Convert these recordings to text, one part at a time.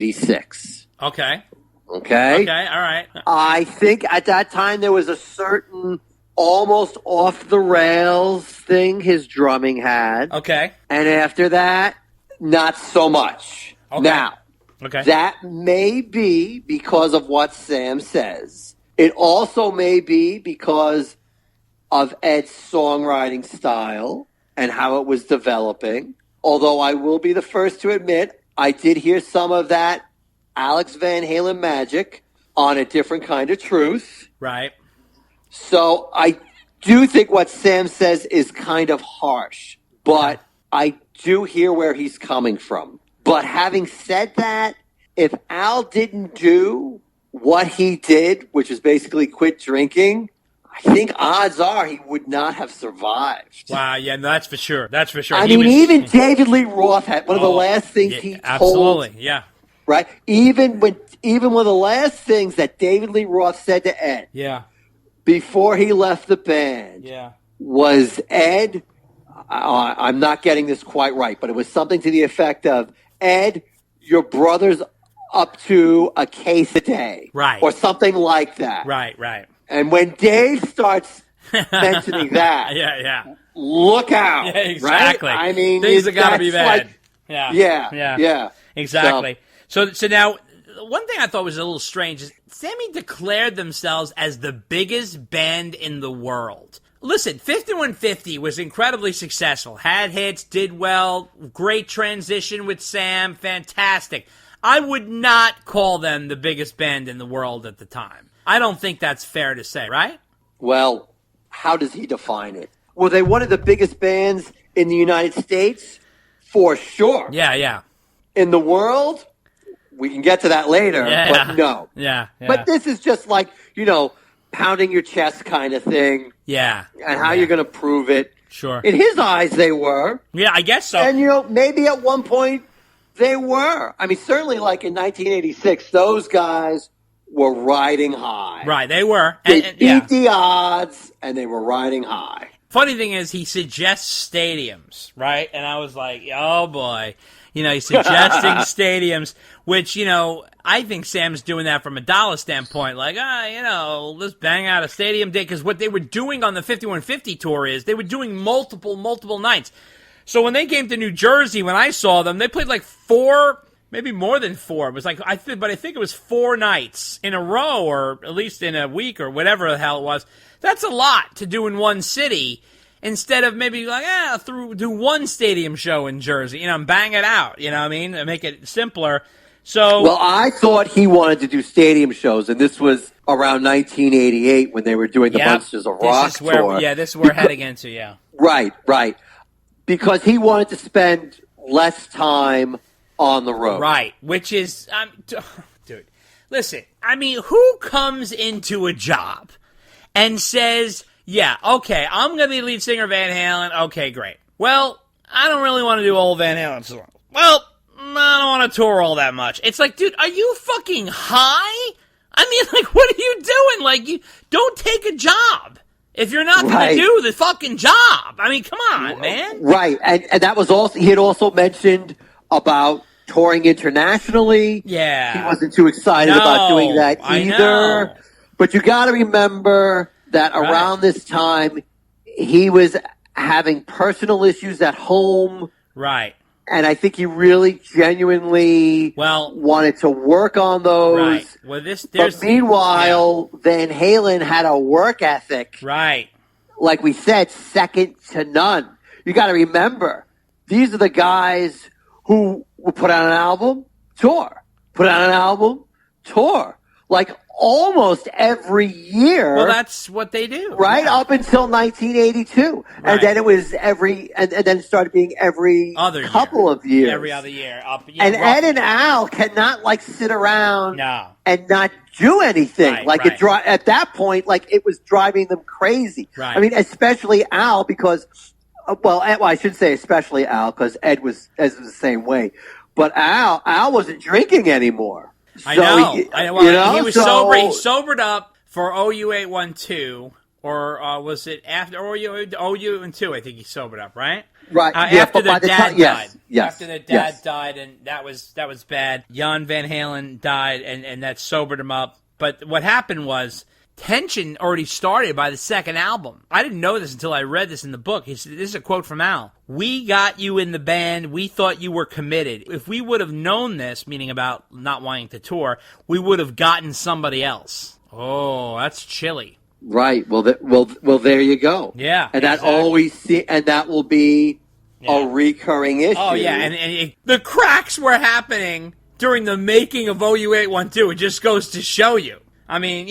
1986. Okay. Okay? Okay, all right. I think at that time there was a certain almost off-the-rails thing his drumming had. Okay. And after that, not so much. Okay. Now, Okay. that may be because of what Sam says. It also may be because of Ed's songwriting style and how it was developing. Although I will be the first to admit, I did hear some of that Alex Van Halen magic on A Different Kind of Truth. Right. So I do think what Sam says is kind of harsh, but I do hear where he's coming from. But having said that, if Al didn't do what he did, which is basically quit drinking, I think odds are he would not have survived. Wow, yeah, no, that's for sure. That's for sure. I mean, even David Lee Roth had one of the last things he told. Absolutely, yeah. Right? Even one of the last things that David Lee Roth said to Ed. Yeah. Before he left the band, was Ed, I'm not getting this quite right, but it was something to the effect of, Ed, your brother's up to a case a day. Right. Or something like that. Right. And when Dave starts mentioning that, look out. Yeah, exactly. Right? I mean, things have got to be bad. Like, yeah. Exactly. So now, one thing I thought was a little strange is Sammy declared themselves as the biggest band in the world. Listen, 5150 was incredibly successful. Had hits, did well, great transition with Sam, fantastic. I would not call them the biggest band in the world at the time. I don't think that's fair to say, right? Well, how does he define it? Were they one of the biggest bands in the United States? For sure. Yeah. In the world? We can get to that later, but no. Yeah. But this is just like, pounding your chest kind of thing. Yeah. And how you're going to prove it. Sure. In his eyes, they were. Yeah, I guess so. And, maybe at one point they were. I mean, certainly like in 1986, those guys were riding high. Right, they were. They beat the odds, and they were riding high. Funny thing is, he suggests stadiums, right? And I was like, oh, boy. He's suggesting stadiums, which, I think Sam's doing that from a dollar standpoint. Like, let's bang out a stadium date. Because what they were doing on the 5150 tour is they were doing multiple nights. So when they came to New Jersey, when I saw them, they played like 4, maybe more than 4. It was like, I think it was 4 nights in a row, or at least in a week, or whatever the hell it was. That's a lot to do in one city. Instead of maybe like, do one stadium show in Jersey, and bang it out, you know what I mean? And make it simpler. So, well, I thought he wanted to do stadium shows, and this was around 1988 when they were doing the Monsters of Rock tour. This is where we're heading into, Right. Because he wanted to spend less time on the road. Right, which is, dude, listen, I mean, who comes into a job and says, yeah, okay, I'm going to be lead singer of Van Halen. Okay, great. Well, I don't really want to do old Van Halen songs. Well, I don't want to tour all that much. It's like, dude, are you fucking high? I mean, like, what are you doing? Like, you don't take a job if you're not going to do the fucking job. I mean, come on, man. Right, and that was also, he had also mentioned about touring internationally. Yeah. He wasn't too excited about doing that either. I know. But you got to remember that around this time, he was having personal issues at home. Right. And I think he really genuinely wanted to work on those. Right. Well, but meanwhile, Van Halen had a work ethic. Right. Like we said, second to none. You got to remember, these are the guys who will put out an album, tour. Put out an album, tour. Like almost every year. Well, that's what they do. Right? Yeah. Up until 1982. Right. And then it was and then it started being every couple of years. Every other year. And Ed and Al cannot sit around and not do anything. At that point, it was driving them crazy. Right. I mean, especially Al because, I should say especially Al because Ed was the same way. But Al wasn't drinking anymore. I know. He was sober. He sobered up for OU812, or was it after OU2? I think he sobered up, right? Right. After the dad died. Yes. After the dad died, and that was bad. Jan Van Halen died, and that sobered him up. But what happened was tension already started by the second album. I didn't know this until I read this in the book. This is a quote from Al. "We got you in the band. We thought you were committed. If we would have known this," meaning about not wanting to tour, "we would have gotten somebody else." Oh, that's chilly. Right. Well, there you go. Yeah. And that will be a recurring issue. Oh, yeah. And the cracks were happening during the making of OU812. It just goes to show you. I mean,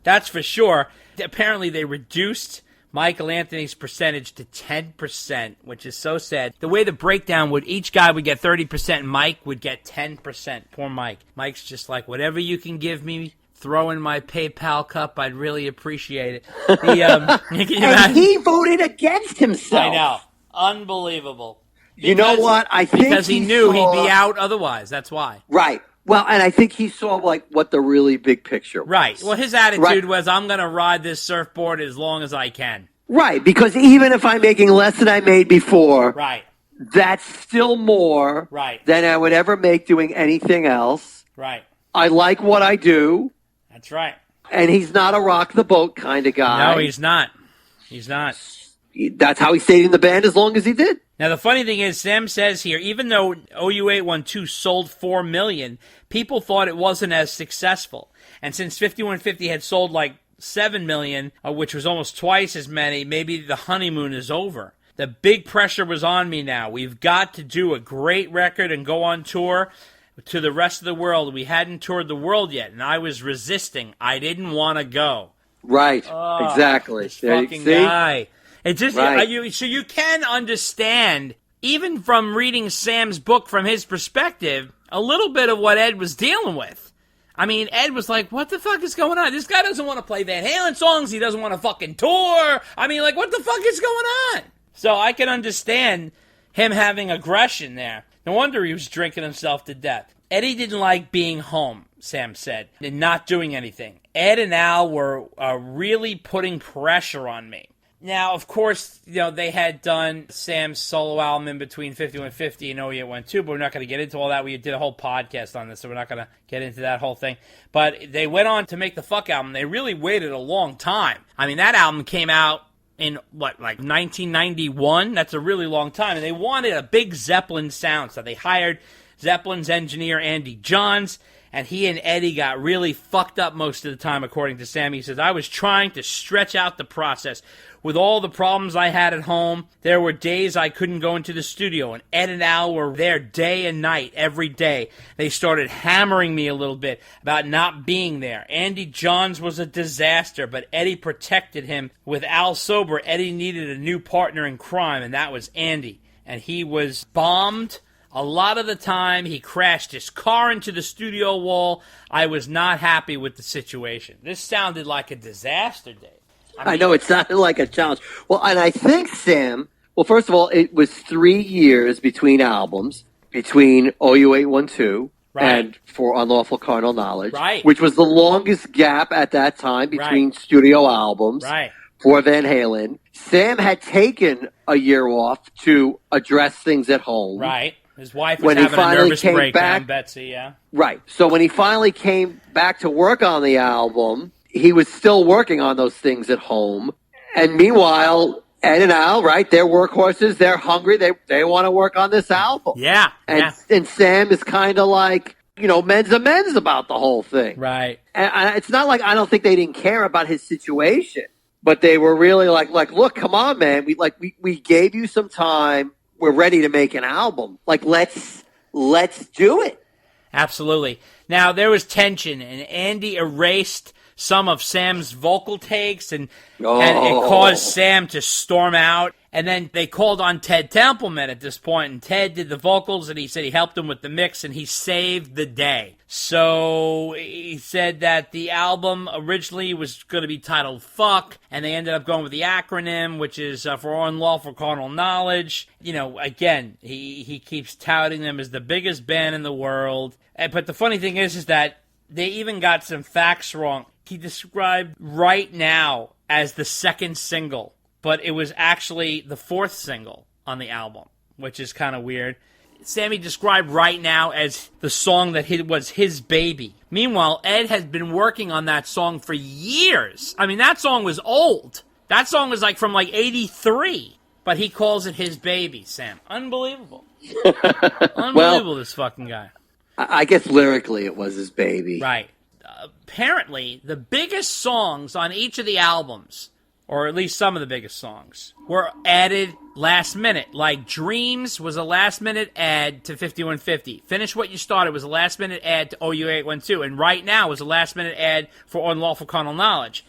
that's for sure. Apparently, they reduced Michael Anthony's percentage to 10%, which is so sad. The way the breakdown would, each guy would get 30%, and Mike would get 10%. Poor Mike. Mike's just like, whatever you can give me, throw in my PayPal cup. I'd really appreciate it. And he voted against himself. I know. Unbelievable. You know what? I think because he knew he'd be out otherwise. That's why. Right. Well, and I think he saw what the really big picture was. Right. Well, his attitude was, I'm going to ride this surfboard as long as I can. Right. Because even if I'm making less than I made before, that's still more than I would ever make doing anything else. Right. I like what I do. That's right. And he's not a rock the boat kind of guy. No, he's not. He's not. That's how he stayed in the band as long as he did. Now, the funny thing is, Sam says here, even though OU812 sold 4 million, people thought it wasn't as successful. And since 5150 had sold like 7 million, which was almost twice as many, maybe the honeymoon is over. The big pressure was on me now. We've got to do a great record and go on tour to the rest of the world. We hadn't toured the world yet, and I was resisting. I didn't want to go. Right. Exactly. This fucking guy. It's just so you can understand, even from reading Sam's book from his perspective, a little bit of what Ed was dealing with. I mean, Ed was like, what the fuck is going on? This guy doesn't want to play Van Halen songs. He doesn't want to fucking tour. I mean, like, what the fuck is going on? So I can understand him having aggression there. No wonder he was drinking himself to death. Eddie didn't like being home, Sam said, and not doing anything. Ed and Al were really putting pressure on me. Now, of course, they had done Sam's solo album in between 5150 and OU812, but we're not going to get into all that. We did a whole podcast on this, so we're not going to get into that whole thing. But they went on to make the Fuck album. They really waited a long time. I mean, that album came out in, 1991? That's a really long time. And they wanted a big Zeppelin sound, so they hired Zeppelin's engineer, Andy Johns, and he and Eddie got really fucked up most of the time, according to Sam. He says, I was trying to stretch out the process. With all the problems I had at home, there were days I couldn't go into the studio, and Ed and Al were there day and night, every day. They started hammering me a little bit about not being there. Andy Johns was a disaster, but Eddie protected him. With Al sober, Eddie needed a new partner in crime, and that was Andy. And he was bombed. A lot of the time, he crashed his car into the studio wall. I was not happy with the situation. This sounded like a disaster, Dave. I know, it sounded like a challenge. Well, and I think, Sam, first of all, it was 3 years between albums, between OU812 and For Unlawful Carnal Knowledge, which was the longest gap at that time between studio albums for Van Halen. Sam had taken a year off to address things at home. Right. His wife was having a nervous breakdown, Betsy, Right. So when he finally came back to work on the album, he was still working on those things at home. And meanwhile, Ed and Al, they're workhorses. They're hungry. They want to work on this album. Yeah. And Sam is kind of like, men's amends about the whole thing. Right. And it's not like I don't think they didn't care about his situation, but they were really like, look, come on, man. We gave you some time. We're ready to make an album. Let's do it. Absolutely. Now, there was tension, and Andy erased some of Sam's vocal takes, and it caused Sam to storm out. And then they called on Ted Templeman at this point, and Ted did the vocals, and he said he helped him with the mix, and he saved the day. So he said that the album originally was going to be titled Fuck, and they ended up going with the acronym, which is For Unlawful Carnal Knowledge. Again, he keeps touting them as the biggest band in the world. But the funny thing is that they even got some facts wrong. He described Right Now as the second single, but it was actually the fourth single on the album, which is kind of weird. Sammy described Right Now as the song that was his baby. Meanwhile, Ed has been working on that song for years. I mean, that song was old. That song was from 83. But he calls it his baby, Sam. Unbelievable. Unbelievable, this fucking guy. I guess lyrically it was his baby. Right. Apparently, the biggest songs on each of the albums, or at least some of the biggest songs, were added last minute. Like Dreams was a last minute add to 5150. Finish What You Started was a last minute add to OU812. And Right Now was a last minute add for Unlawful Carnal Knowledge.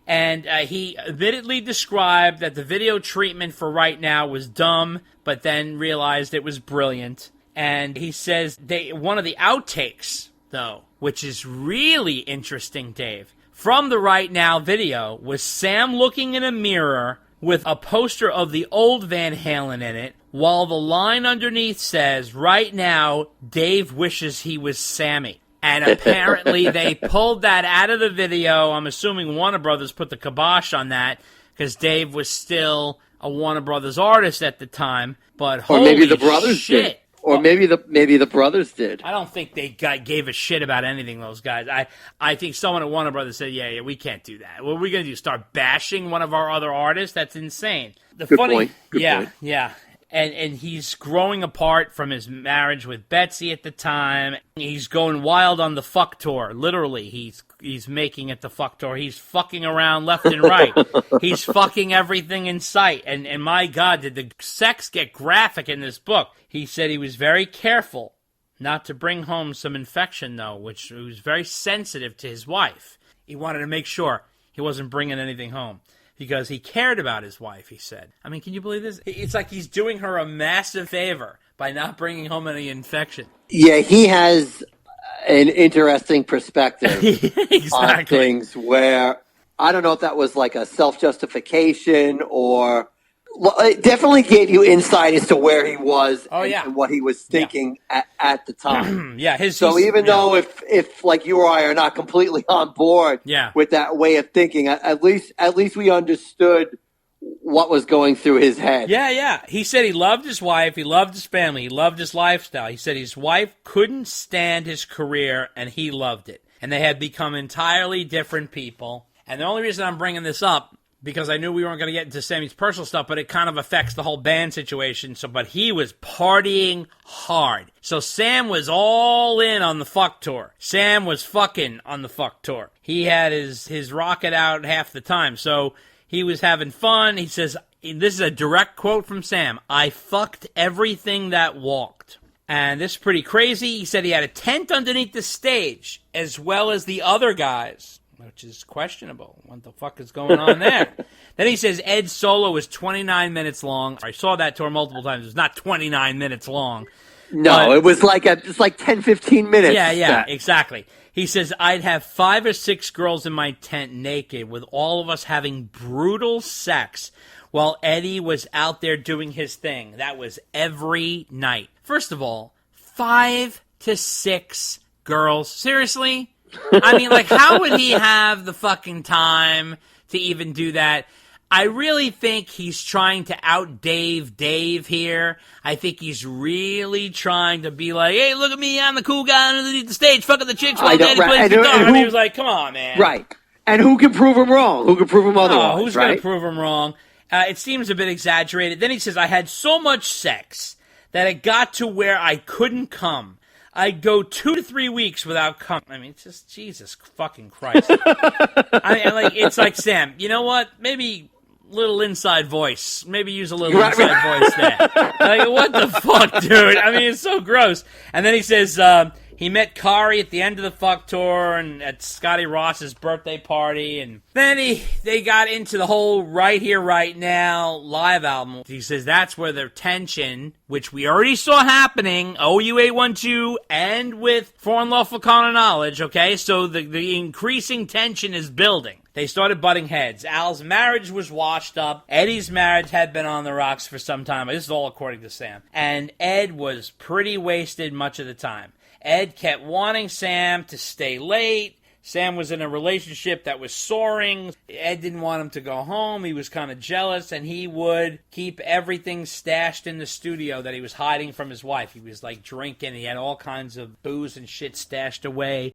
And he admittedly described that the video treatment for Right Now was dumb, but then realized it was brilliant. And he says one of the outtakes, though, which is really interesting, Dave, from the Right Now video was Sam looking in a mirror with a poster of the old Van Halen in it, while the line underneath says, "Right now, Dave wishes he was Sammy." And apparently they pulled that out of the video. I'm assuming Warner Brothers put the kibosh on that because Dave was still a Warner Brothers artist at the time. But or maybe the brothers shit. did. Or maybe the brothers did. I don't think they gave a shit about anything, those guys. I think someone at Warner Brothers said, yeah, we can't do that. What are we going to do, start bashing one of our other artists? That's insane. Good point. Good point. Yeah. And he's growing apart from his marriage with Betsy at the time. He's going wild on the fuck tour. Literally, he's making it the fuck tour. He's fucking around left and right. He's fucking everything in sight. And my God, did the sex get graphic in this book. He said he was very careful not to bring home some infection, though, which he was very sensitive to his wife. He wanted to make sure he wasn't bringing anything home. Because he cared about his wife, he said. I mean, can you believe this? It's like he's doing her a massive favor by not bringing home any infection. Yeah, he has an interesting perspective exactly. on things where, I don't know if that was like a self-justification or... Well, it definitely gave you insight as to where he was and what he was thinking at the time. Even though if like you or I are not completely on board with that way of thinking, at least we understood what was going through his head. Yeah. He said he loved his wife, he loved his family, he loved his lifestyle. He said his wife couldn't stand his career, and he loved it. And they had become entirely different people. And the only reason I'm bringing this up, because I knew we weren't going to get into Sammy's personal stuff, but it kind of affects the whole band situation. But he was partying hard. So Sam was all in on the fuck tour. Sam was fucking on the fuck tour. He had his rocket out half the time. So he was having fun. He says, this is a direct quote from Sam, "I fucked everything that walked." And this is pretty crazy. He said he had a tent underneath the stage, as well as the other guys, which is questionable. What the fuck is going on there? Then he says Ed's solo was 29 minutes long. I saw that tour multiple times. It was not 29 minutes long. No, it was just like 10, 15 minutes. Yeah, exactly. He says, I'd have 5 or 6 girls in my tent naked, with all of us having brutal sex while Eddie was out there doing his thing. That was every night. First of all, 5 to 6 girls. Seriously? I mean, how would he have the fucking time to even do that? I really think he's trying to out Dave here. I think he's really trying to be like, hey, look at me, I'm the cool guy underneath the stage, fucking the chicks while Daddy plays guitar. I mean, he was like, come on, man. Right. And who can prove him wrong? Who can prove him otherwise? Who's going to prove him wrong? It seems a bit exaggerated. Then he says, I had so much sex that it got to where I couldn't come. I'd go 2 to 3 weeks without coming. I mean, it's just, Jesus fucking Christ. It's like, Sam, you know what? Maybe little inside voice. Maybe use a little inside voice there. What the fuck, dude? I mean, it's so gross. And then he says, he met Kari at the end of the fuck tour and at Scotty Ross's birthday party. And then they got into the whole Right Here, Right Now live album. He says that's where the tension, which we already saw happening, OU812 and with For Unlawful Carnal Knowledge, okay? So the increasing tension is building. They started butting heads. Al's marriage was washed up. Eddie's marriage had been on the rocks for some time. This is all according to Sam. And Ed was pretty wasted much of the time. Ed kept wanting Sam to stay late, Sam was in a relationship that was soaring. Ed didn't want him to go home. He was kind of jealous, and he would keep everything stashed in the studio that he was hiding from his wife. He was like drinking. He had all kinds of booze and shit stashed away.